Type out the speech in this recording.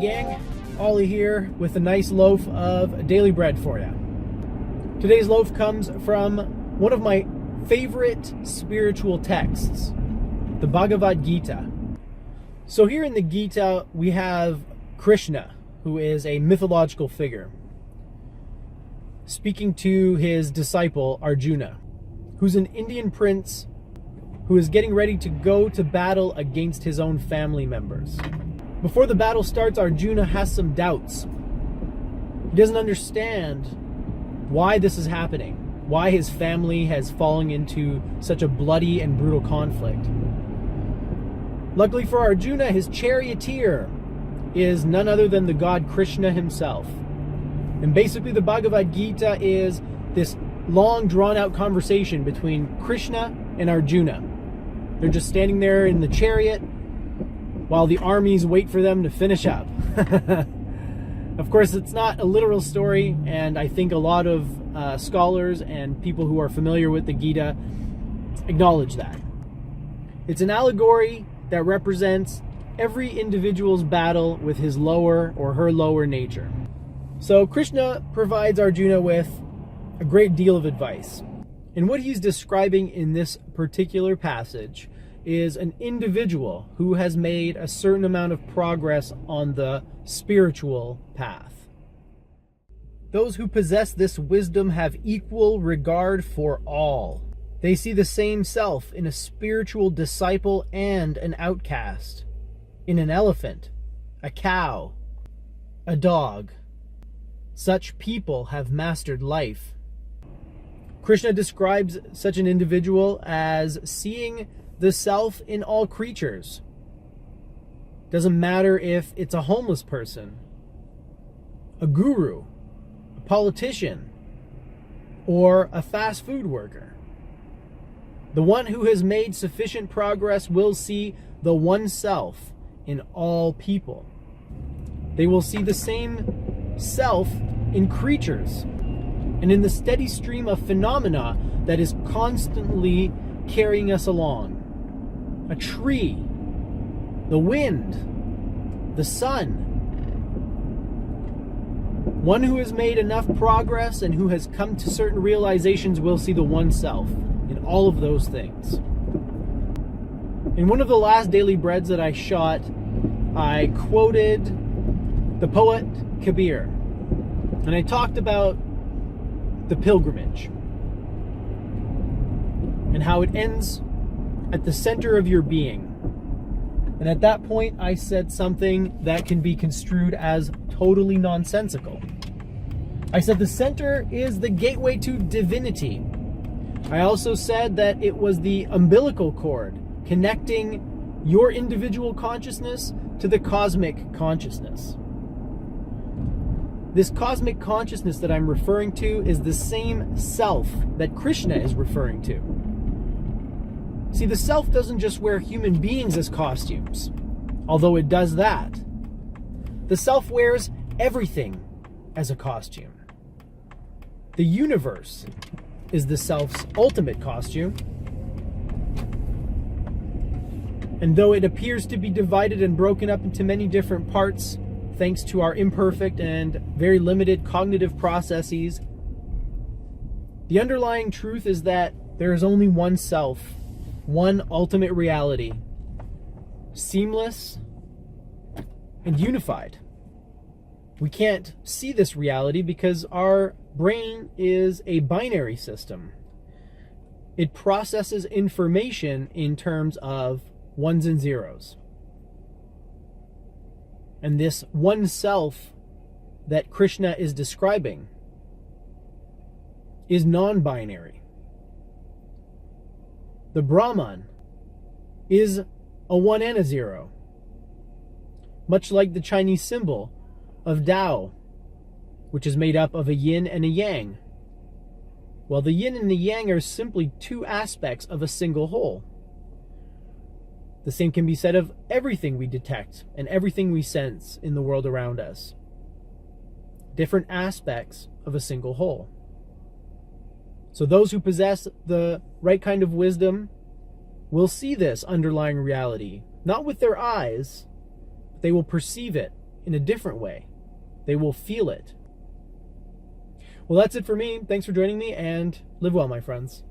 gang, Ollie here with a nice loaf of daily bread for you. Today's loaf comes from one of my favorite spiritual texts, the Bhagavad Gita. So here in the Gita we have Krishna, who is a mythological figure, speaking to his disciple Arjuna, who's an Indian prince who is getting ready to go to battle against his own family members. Before the battle starts, Arjuna has some doubts. He doesn't understand why this is happening, why his family has fallen into such a bloody and brutal conflict. Luckily for Arjuna, his charioteer is none other than the God Krishna himself. And basically the Bhagavad Gita is this long drawn-out conversation between Krishna and Arjuna. They're just standing there in the chariot while the armies wait for them to finish up. Of course, it's not a literal story, and I think a lot of scholars and people who are familiar with the Gita acknowledge that. It's an allegory that represents every individual's battle with his lower or her lower nature. So Krishna provides Arjuna with a great deal of advice. And what he's describing in this particular passage is an individual who has made a certain amount of progress on the spiritual path. Those who possess this wisdom have equal regard for all. They see the same self in a spiritual disciple and an outcast, in an elephant, a cow, a dog. Such people have mastered life. Krishna describes such an individual as seeing the self in all creatures. Doesn't matter if it's a homeless person, a guru, a politician, or a fast food worker. The one who has made sufficient progress will see the one self in all people. They will see the same self in creatures and in the steady stream of phenomena that is constantly carrying us along. A tree, the wind, the sun. One who has made enough progress and who has come to certain realizations will see the one self in all of those things. In one of the last daily breads that I shot, I quoted the poet Kabir, and I talked about the pilgrimage and how it ends at the center of your being. And at that point, I said something that can be construed as totally nonsensical. I said the center is the gateway to divinity. I also said that it was the umbilical cord connecting your individual consciousness to the cosmic consciousness. This cosmic consciousness that I'm referring to is the same self that Krishna is referring to. See, the self doesn't just wear human beings as costumes, although it does that. The self wears everything as a costume. The universe is the self's ultimate costume. And though it appears to be divided and broken up into many different parts, thanks to our imperfect and very limited cognitive processes, the underlying truth is that there is only one self, one ultimate reality, seamless and unified. We can't see this reality because our brain is a binary system. It processes information in terms of ones and zeros. And this one self that Krishna is describing is non-binary. The Brahman is a 1 and a 0. Much like the Chinese symbol of Tao, which is made up of a yin and a yang. Well, the yin and the yang are simply two aspects of a single whole. The same can be said of everything we detect and everything we sense in the world around us. Different aspects of a single whole. So those who possess the right kind of wisdom will see this underlying reality, not with their eyes, but they will perceive it in a different way. They will feel it. Well, that's it for me. Thanks for joining me, and live well, my friends.